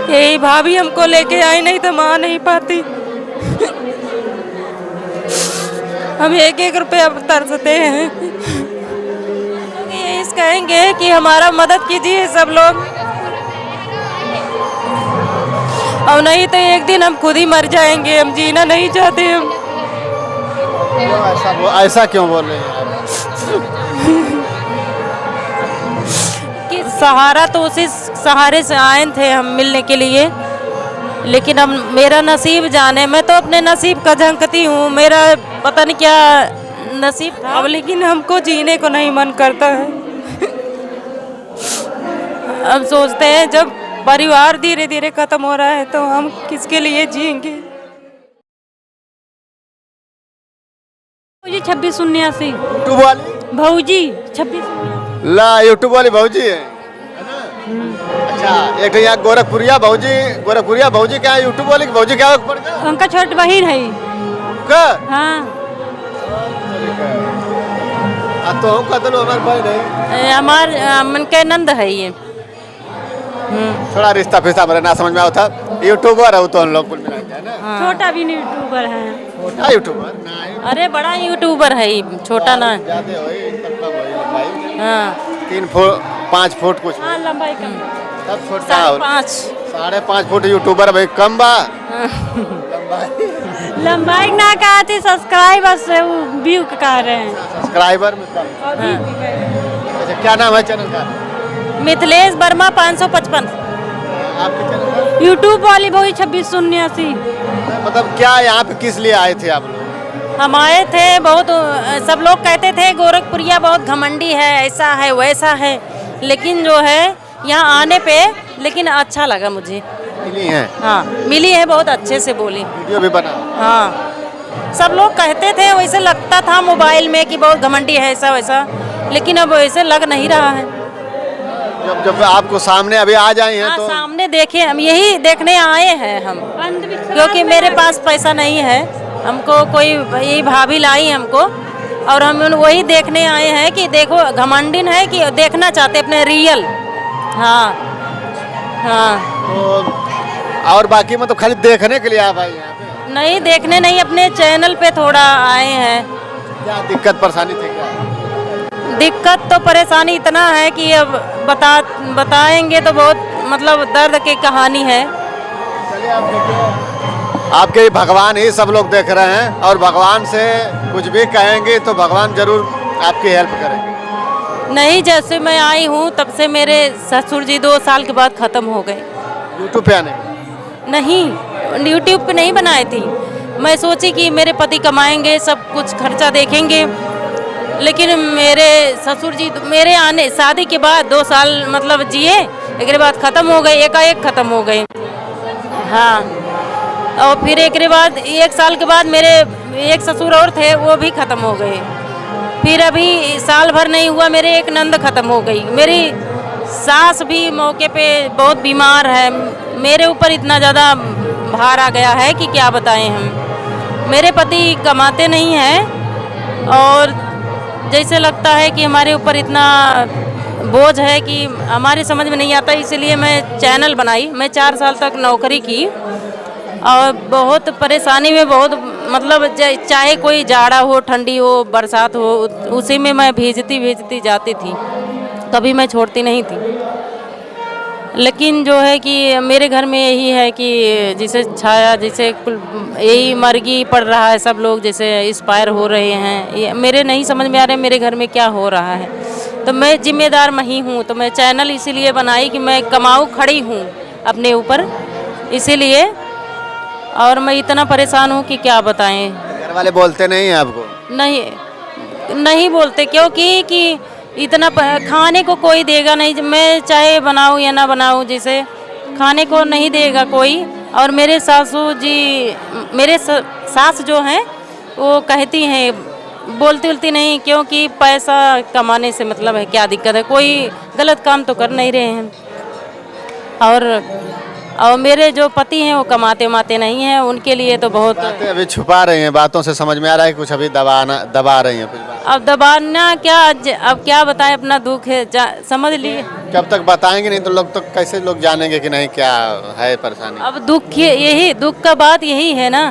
यही भाभी हमको लेके आई, नहीं तो माँ नहीं पाती। हम एक एक रुपया तरसते हैं। यही कहेंगे कि हमारा मदद कीजिए सब लोग, और नहीं तो एक दिन हम खुद ही मर जाएंगे। हम जीना नहीं चाहते हम। ऐसा क्यों बोल रहे हैं आप? कि सहारा तो उसी सहारे से आए थे हम मिलने के लिए, लेकिन अब मेरा नसीब जाने, मैं तो अपने नसीब का झंकती हूँ। मेरा पता नहीं क्या नसीब था, अब लेकिन हमको जीने को नहीं मन करता है। अब सोचते हैं जब परिवार धीरे धीरे खत्म हो रहा है तो हम किसके लिए जिएंगे। 2679 यूट्यूब वाली भौजी 2679 ला यूट्यूब वाली भौजी है ना? अच्छा, एक यहाँ गोरखपुरिया भौजी क्या है? यूट्यूब वाली भौजी क्या पड़ गया? उनका छोट बहन है। का हाँ, तो हम कहते लो हमारे भाई नहीं, हमार मन के नंद है ये। थोड़ा रिश्ता फिश्ता मेरे ना समझ में आता। यूट्यूबर है तो हम लोग कुल मिला के ना। छोटा भी यूट्यूबर है। छोटा यूट्यूबर ना, अरे बड़ा यूट्यूबर है, छोटा ना। ज्यादा होई तब कम होई लंबाई। हाँ 3 फुट 5 फुट कुछ हाँ, लंबाई कम, तब छोटा हो। 5.5 5.5 फुट यूट्यूबर भाई कम बा। लंबाई ना कहा थी, सब्सक्राइबर से व्यू कह रहे हैं। सब्सक्राइबर में कम। अच्छा, क्या नाम है चैनल का? मिथिलेश वर्मा 555। आपके चैनल का यूट्यूब वाली वही 2679। मतलब क्या यहाँ पे किस लिए आए थे आप लोग? हम आए थे, बहुत सब लोग कहते थे गोरखपुरिया बहुत घमंडी है, ऐसा है वैसा है, लेकिन जो है यहाँ आने पे लेकिन अच्छा लगा मुझे। मिली है? हाँ मिली है, बहुत अच्छे से बोली। वीडियो भी बना? हाँ, सब लोग कहते थे, वैसे लगता था मोबाइल में कि बहुत घमंडी है ऐसा वैसा, लेकिन अब वैसे लग नहीं रहा है। जब आपको सामने अभी आ जाए हैं हाँ, तो सामने देखे, हम यही देखने आए हैं हम, क्योंकि मेरे पास पैसा नहीं है। हमको कोई यही भाभी लाई हमको, और हम वही देखने आए हैं कि देखो घमंडिन है कि देखना चाहते अपने रियल। हाँ हाँ, तो और बाकी मतलब खाली देखने के लिए आप आए यहाँ पे? नहीं देखने नहीं, अपने चैनल पे थोड़ा आए हैं। क्या दिक्कत परेशानी थी क्या? दिक्कत तो परेशानी इतना है कि अब बताएंगे तो बहुत मतलब दर्द की कहानी है। चलिए आप देखिए, आपके ही भगवान ही सब लोग देख रहे हैं, और भगवान से कुछ भी कहेंगे तो भगवान जरूर आपकी हेल्प करेंगे। नहीं, जैसे मैं आई हूँ तब से मेरे ससुर जी 2 साल के बाद ख़त्म हो गए। यूट्यूब पे आने? नहीं, यूट्यूब पे नहीं बनाए थी। मैं सोची कि मेरे पति कमाएंगे, सब कुछ खर्चा देखेंगे, लेकिन मेरे ससुर जी मेरे आने शादी के बाद 2 साल मतलब जिए, एक बाद ख़त्म हो गए, एकाएक ख़त्म हो गए। हाँ, और फिर एक बाद 1 साल के बाद मेरे एक ससुर और थे, वो भी ख़त्म हो गए। फिर अभी साल भर नहीं हुआ मेरे एक नंद ख़त्म हो गई। मेरी सास भी मौके पे बहुत बीमार है। मेरे ऊपर इतना ज़्यादा भार आ गया है कि क्या बताएं हम। मेरे पति कमाते नहीं हैं, और जैसे लगता है कि हमारे ऊपर इतना बोझ है कि हमारे समझ में नहीं आता, इसलिए मैं चैनल बनाई। मैं 4 साल तक नौकरी की, और बहुत परेशानी में, बहुत मतलब चाहे कोई जाड़ा हो, ठंडी हो, बरसात हो, उसी में मैं भेजती जाती थी, कभी मैं छोड़ती नहीं थी। लेकिन जो है कि मेरे घर में यही है कि जिसे छाया, जिसे यही मर्गी पड़ रहा है, सब लोग जैसे एक्सपायर हो रहे हैं। ये मेरे नहीं समझ में आ रहे मेरे घर में क्या हो रहा है। तो मैं जिम्मेदार मैं ही हूँ, तो मैं चैनल इसीलिए बनाई कि मैं कमाऊँ, खड़ी हूँ अपने ऊपर, इसीलिए। और मैं इतना परेशान हूँ कि क्या बताएं। घर वाले बोलते नहीं हैं आपको? नहीं बोलते, क्योंकि कि इतना खाने को कोई देगा नहीं, मैं चाहे बनाऊँ या ना बनाऊँ, जैसे खाने को नहीं देगा कोई। और मेरे सासू जी, मेरे सास जो हैं वो कहती हैं, बोलती नहीं, क्योंकि पैसा कमाने से मतलब है, क्या दिक्कत है, कोई गलत काम तो कर नहीं रहे हैं। और मेरे जो पति हैं वो कमाते वमाते नहीं हैं, उनके लिए तो बहुत। बातें अभी छुपा रही हैं, बातों से समझ में आ रहा है कि कुछ अभी दबा रही हैं कुछ बात। अब दबाना क्या, अब क्या बताएं, अपना दुख है, समझ लिए। जब तक बताएंगे नहीं तो लोग तो कैसे लोग जानेंगे कि नहीं क्या है परेशानी। अब दुख का बात यही है ना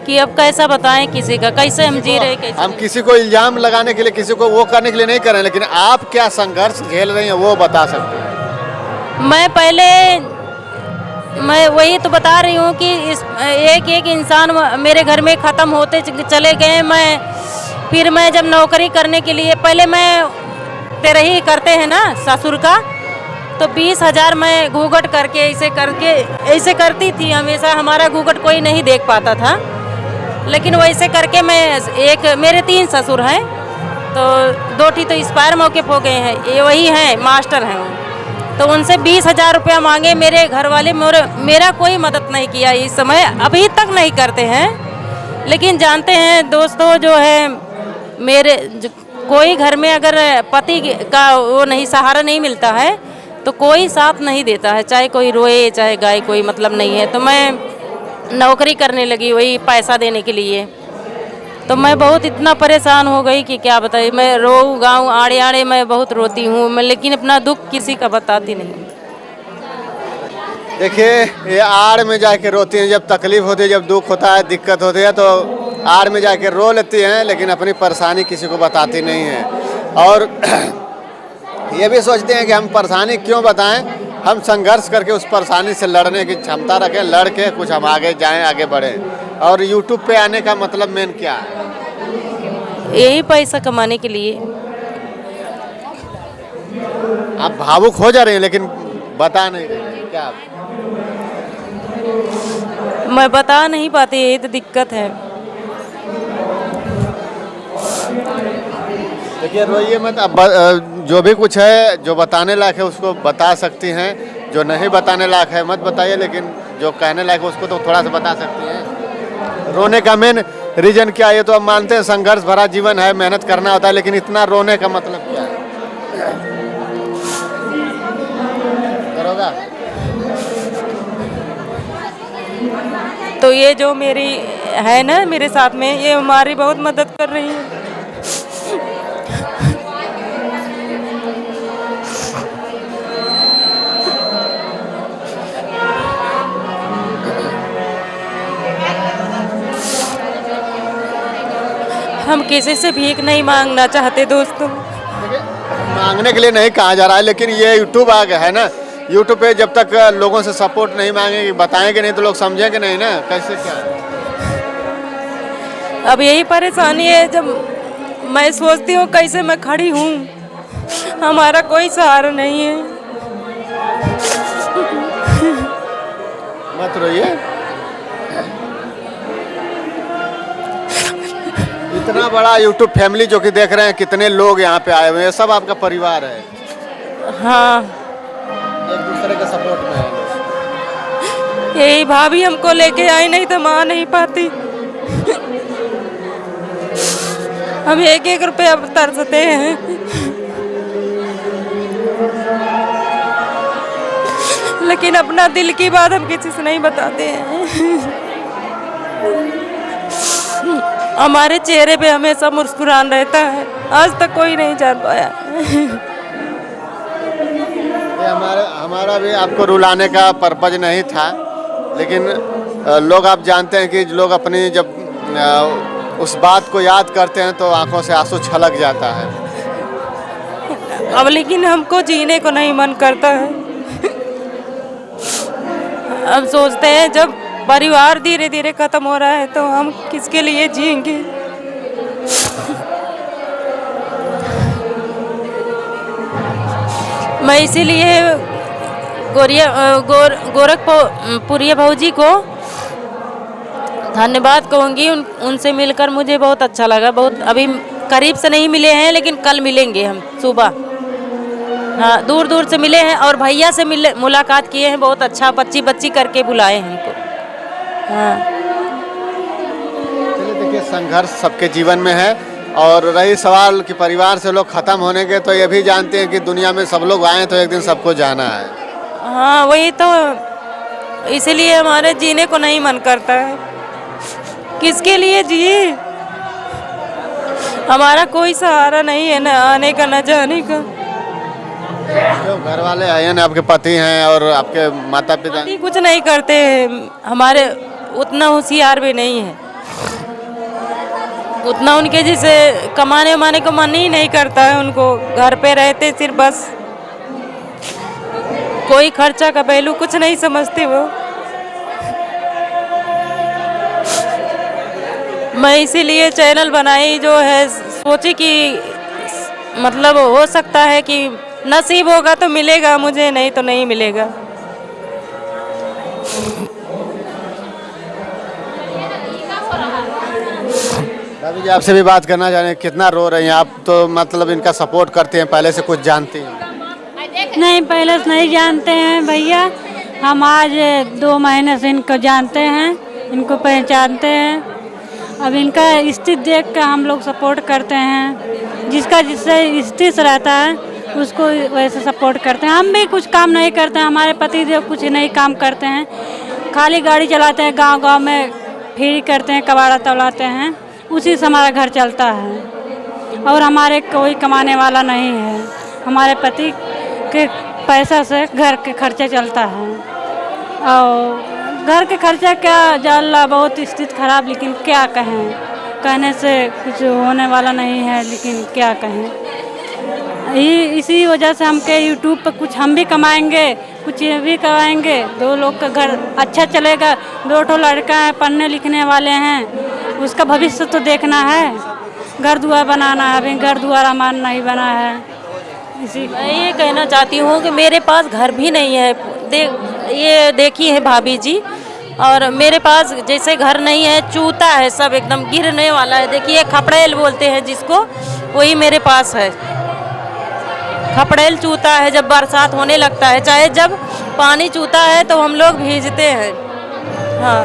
कि अब कैसा बताएं किसी का, कैसे हम जी रहे, कैसे हम किसी को इल्जाम लगाने के लिए, किसी को वो करने के लिए नहीं कर रहे हैं, लेकिन आप क्या संघर्ष झेल रही हैं वो बता सकते हैं। मैं वही तो बता रही हूँ कि इस एक एक इंसान मेरे घर में ख़त्म होते चले गए। फिर मैं जब नौकरी करने के लिए, पहले मैं तेरही करते हैं ना ससुर का, तो 20,000 मैं घूंघट करके ऐसे करती थी हमेशा। हमारा घूंघट कोई नहीं देख पाता था, लेकिन वैसे करके मेरे 3 ससुर हैं, तो 2 तो एक्सपायर मौके हो गए हैं, ये वही हैं मास्टर हैं वो। तो उनसे 20,000 रुपया मांगे मेरे घर वाले, मेरा कोई मदद नहीं किया इस समय, अभी तक नहीं करते हैं। लेकिन जानते हैं दोस्तों, जो है कोई घर में अगर पति का वो नहीं, सहारा नहीं मिलता है तो कोई साथ नहीं देता है, चाहे कोई रोए चाहे गाए, कोई मतलब नहीं है। तो मैं नौकरी करने लगी वही पैसा देने के लिए, तो मैं बहुत इतना परेशान हो गई कि क्या बताइए। मैं रो गाँव आड़े आड़े मैं बहुत रोती हूँ मैं, लेकिन अपना दुख किसी का बताती नहीं। देखिए, ये आड़ में जाके रोती हैं जब तकलीफ होती है, जब दुख होता है, दिक्कत होती है, तो आड़ में जाके रो लेती हैं, लेकिन अपनी परेशानी किसी को बताती नहीं है। और ये भी सोचते हैं कि हम परेशानी क्यों बताएं, हम संघर्ष करके उस परेशानी से लड़ने की क्षमता रखें, लड़ के कुछ हम आगे जाएं, आगे बढ़ें। और यूट्यूब पे आने का मतलब मेन क्या है? यही पैसा कमाने के लिए। आप भावुक हो जा रहे हैं, लेकिन बता नहीं रहे क्या? मैं बता नहीं पाती, यही तो दिक्कत है। देखिए, रोइए मत। अब जो भी कुछ है, जो बताने लायक है उसको बता सकती हैं, जो नहीं बताने लायक है मत बताइए, लेकिन जो कहने लायक है उसको तो थोड़ा सा बता सकती हैं। रोने का मेन रीजन क्या है? ये तो अब मानते हैं संघर्ष भरा जीवन है, मेहनत करना होता है, लेकिन इतना रोने का मतलब क्या है? करोगा? तो ये जो मेरी है ना मेरे साथ में, ये हमारी बहुत मदद कर रही है। हम किसी से भीख नहीं मांगना चाहते दोस्तों। मांगने के लिए नहीं कहा जा रहा है, लेकिन ये यूट्यूब आ गया है ना। यूट्यूब पे जब तक लोगों से सपोर्ट नहीं मांगेंगे, बताएंगे नहीं, तो लोग समझेंगे नहीं ना कैसे क्या है। अब यही परेशानी है, जब मैं सोचती हूँ कैसे मैं खड़ी हूँ, हमारा कोई सहारा नहीं है। मत रोइए। इतना बड़ा यूट्यूब फैमिली जो कि देख रहे हैं, कितने लोग यहाँ पे आए हुए हैं, सब आपका परिवार है। हाँ, एक दूसरे के सपोर्ट में है लोग। यही भाभी हमको लेके आई, नहीं तो माँ नहीं पाती। हम एक एक रुपया तरसते हैं। लेकिन अपना दिल की बात हम किसी से नहीं बताते हैं। हमारे चेहरे पे हमेशा मुस्कुरान रहता है, आज तक कोई नहीं जान पाया। ये हमारा भी आपको रुलाने का पर्पज नहीं था, लेकिन लोग आप जानते हैं कि लोग अपनी जब उस बात को याद करते हैं तो आंखों से आंसू छलक जाता है। अब लेकिन हमको जीने को नहीं मन करता है। हम सोचते हैं जब परिवार धीरे धीरे खत्म हो रहा है तो हम किसके लिए जिएंगे। मैं इसीलिए गोरखपुरिया भौजी को धन्यवाद कहूँगी। उनसे मिलकर मुझे बहुत अच्छा लगा। बहुत अभी करीब से नहीं मिले हैं, लेकिन कल मिलेंगे हम सुबह। हाँ, दूर दूर से मिले हैं और भैया से मुलाकात किए हैं। बहुत अच्छा बच्ची करके बुलाए हैं हमको। हाँ, चलिए, देखिए, संघर्ष सबके जीवन में है। और रही सवाल कि परिवार से लोग ख़त्म होने के, तो ये भी जानते हैं कि दुनिया में सब लोग आए तो एक दिन सबको जाना है। हाँ, वही तो इसीलिए हमारे जीने को नहीं मन करता है। किसके लिए जिए? हमारा कोई सहारा नहीं है, न आने का न जाने का। जो घर वाले हैं ना, आपके पति हैं और आपके माता पिता पति कुछ नहीं करते हैं, हमारे उतना होशियार भी नहीं है, उतना उनके जैसे कमाने वमाने को मन ही नहीं करता है उनको। घर पे रहते सिर्फ बस, कोई खर्चा का पहलू कुछ नहीं समझते वो। मैं इसीलिए चैनल बनाई, जो है सोची कि मतलब हो सकता है कि नसीब होगा तो मिलेगा मुझे, नहीं तो नहीं मिलेगा। भाभी जी, आपसे भी बात करना चाह रहे हैं, कितना रो रही हैं आप? तो मतलब इनका सपोर्ट करते हैं, पहले से कुछ जानती हैं? नहीं, पहले से नहीं जानते हैं भैया, हम आज 2 महीने से इनको जानते हैं, इनको पहचानते हैं। अब इनका स्थिति देख कर हम लोग सपोर्ट करते हैं, जिसका जिससे स्थिति रहता है उसको वैसे सपोर्ट करते हैं। हम भी कुछ काम नहीं करते हैं, हमारे पति देव कुछ नहीं काम करते हैं, खाली गाड़ी चलाते हैं, गांव-गांव में फेरी करते हैं, कबाड़ा तौलाते हैं, उसी से हमारा घर चलता है। और हमारे कोई कमाने वाला नहीं है, हमारे पति के पैसा से घर के खर्चा चलता है। और घर के खर्चा क्या जाला, बहुत स्थिति खराब, लेकिन क्या कहें, कहने से कुछ होने वाला नहीं है, लेकिन क्या कहें। इसी वजह से हम के यूट्यूब पर कुछ हम भी कमाएंगे, कुछ ये भी कमाएंगे, 2 लोग का घर अच्छा चलेगा। 2 लड़का है, पढ़ने लिखने वाले हैं, उसका भविष्य तो देखना है, घर दुआर बनाना है। अभी घर दुआर हमारा नहीं बना है। इसी मैं ये कहना चाहती हूँ कि मेरे पास घर भी नहीं है, ये देखी है भाभी जी, और मेरे पास जैसे घर नहीं है, चूता है, सब एकदम गिरने वाला है। देखिए खपड़ेल बोलते हैं जिसको, वही मेरे पास है। खपड़ेल चूता है, जब बरसात होने लगता है, चाहे जब पानी चूता है तो हम लोग भीजते हैं। हाँ,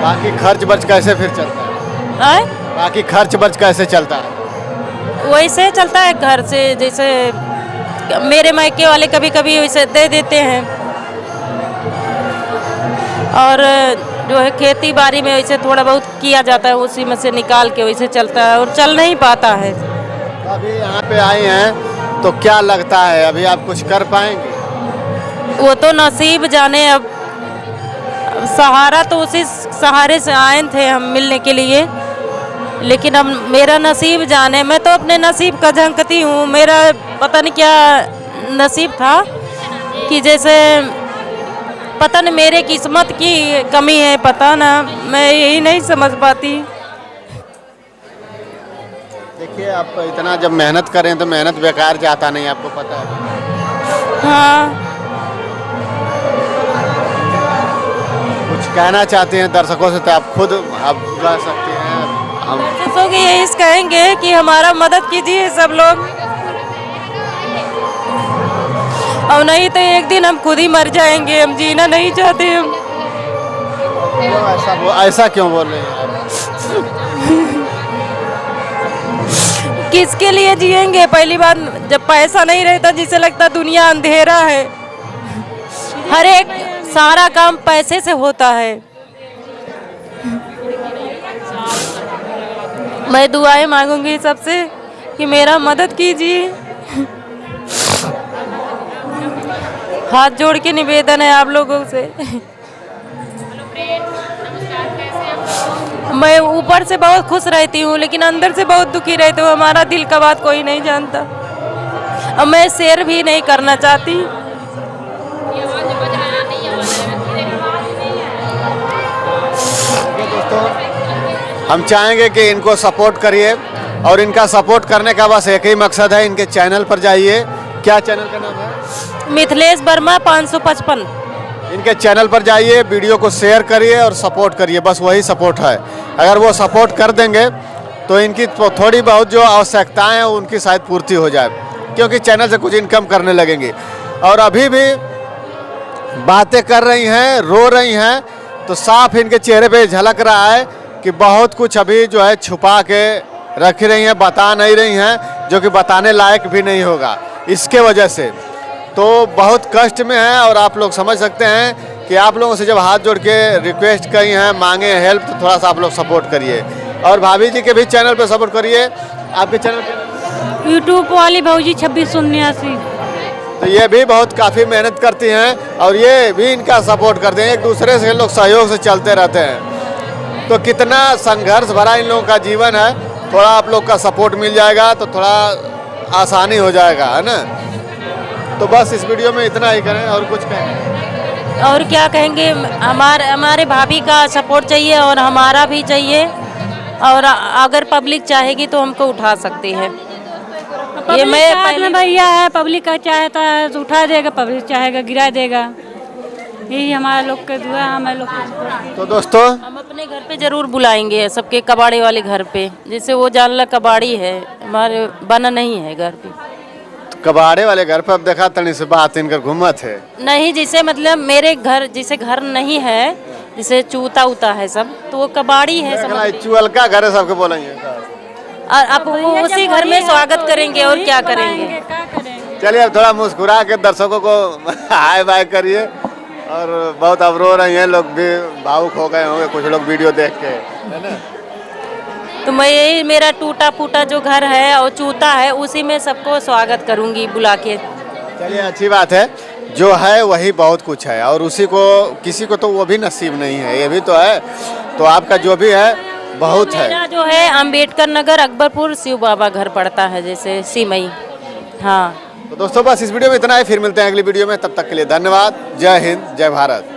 बाकी खर्च बर्च कैसे फिर चलता है? बाकी खर्च बर्च कैसे चलता है? वैसे चलता है घर से, जैसे मेरे मायके वाले कभी कभी वैसे दे देते हैं, और जो है खेती बाड़ी में वैसे थोड़ा बहुत किया जाता है, उसी में से निकाल के वैसे चलता है, और चल नहीं पाता है। अभी यहाँ पे आए हैं तो क्या लगता है, अभी आप कुछ कर पाएंगे? वो तो नसीब जाने। अब सहारा तो उसी सहारे से आए थे हम मिलने के लिए, लेकिन अब मेरा नसीब जाने। मैं तो अपने नसीब का झंकती हूँ, मेरा पता नहीं क्या नसीब था कि जैसे पता नहीं मेरे किस्मत की कमी है, पता ना, मैं यही नहीं समझ पाती। देखिए, आप इतना जब मेहनत करें तो मेहनत बेकार जाता नहीं, आपको पता है। हाँ, कुछ कहना चाहते हैं दर्शकों से तो आप खुद आप कह सकते हैं। हम दर्शकों के यही कहेंगे कि हमारा मदद कीजिए सब लोग, और नहीं तो एक दिन हम खुद ही मर जाएंगे, हम जीना नहीं चाहते हम। क्यों ऐसा क्यों बोल रहे हैं आप? किसके लिए जिएंगे? पहली बात, जब पैसा नहीं रहता, जिसे लगता दुनिया अंधेरा है। हर एक सारा काम पैसे से होता है। मैं दुआएं मांगूंगी सबसे कि मेरा मदद कीजिए। हाथ जोड़ के निवेदन है आप लोगों से। मैं ऊपर से बहुत खुश रहती हूँ, लेकिन अंदर से बहुत दुखी रहती हूँ। हमारा दिल का बात कोई नहीं जानता, और मैं शेयर भी नहीं करना चाहती। दोस्तों, हम चाहेंगे कि इनको सपोर्ट करिए, और इनका सपोर्ट करने का बस एक ही मकसद है, इनके चैनल पर जाइए। क्या चैनल का नाम है? मिथिलेश वर्मा 555। इनके चैनल पर जाइए, वीडियो को शेयर करिए और सपोर्ट करिए, बस वही सपोर्ट है। अगर वो सपोर्ट कर देंगे तो इनकी थोड़ी बहुत जो आवश्यकताएं हैं उनकी शायद पूर्ति हो जाए, क्योंकि चैनल से कुछ इनकम करने लगेंगे। और अभी भी बातें कर रही हैं, रो रही हैं, तो साफ इनके चेहरे पे झलक रहा है कि बहुत कुछ अभी जो है छुपा के रख रही हैं, बता नहीं रही हैं, जो कि बताने लायक भी नहीं होगा। इसके वजह से तो बहुत कष्ट में हैं और आप लोग समझ सकते हैं कि आप लोगों से जब हाथ जोड़ के रिक्वेस्ट करी हैं, मांगे हैं हेल्प, तो थोड़ा सा आप लोग सपोर्ट करिए और भाभी जी के भी चैनल पे सपोर्ट करिए। आपके चैनल पे यूट्यूब वाली भाजी 2679। तो ये भी बहुत काफ़ी मेहनत करती हैं और ये भी इनका सपोर्ट करते हैं, एक दूसरे से लोग सहयोग से चलते रहते हैं। तो कितना संघर्ष भरा इन लोगों का जीवन है, थोड़ा आप लोग का सपोर्ट मिल जाएगा तो थोड़ा आसानी हो जाएगा, है ना। तो बस इस वीडियो में इतना ही करें और कुछ कहें और क्या कहेंगे, हमारे भाभी का सपोर्ट चाहिए और हमारा भी चाहिए, और अगर पब्लिक चाहेगी तो हमको उठा सकती है। ये मैं पहले भैया है, पब्लिक का चाहता है तो उठा देगा, पब्लिक चाहेगा गिरा देगा। यही हमारे लोग का दुआ, हमारे लोग का। तो दोस्तों हम अपने घर पे जरूर बुलाएंगे सबके, कबाड़े वाले घर पे, जिससे वो जानला कबाड़ी है, हमारे बना नहीं है घर पे। कबाड़े वाले घर पे अब देखा तनी से बात इनकर घूमत है नहीं, जिसे मतलब मेरे घर जिसे घर नहीं है, जिसे चूता उता है सब, तो वो कबाड़ी है समझ लीजिए। चुअल का घर है, सबके बोलेंगे। और अब वो उसी घर में स्वागत करेंगे और क्या करेंगे। चलिए अब थोड़ा मुस्कुरा के दर्शकों को हाय बाय करिए। और बहुत अब रो रही हैं, लोग भी भावुक हो गए होंगे कुछ लोग वीडियो देख के, है ना। तो मैं यही, मेरा टूटा फूटा जो घर है और चूता है, उसी में सबको स्वागत करूंगी बुला के। चलिए अच्छी बात है, जो है वही बहुत कुछ है और उसी को किसी को तो वो भी नसीब नहीं है, ये भी तो है। तो आपका जो भी है बहुत है। मेरा जो है अम्बेडकर नगर अकबरपुर शिव बाबा घर पड़ता है, जैसे सीमई। हाँ तो दोस्तों बस इस वीडियो में इतना ही, फिर मिलते हैं अगली वीडियो में, तब तक के लिए धन्यवाद। जय हिंद, जय भारत।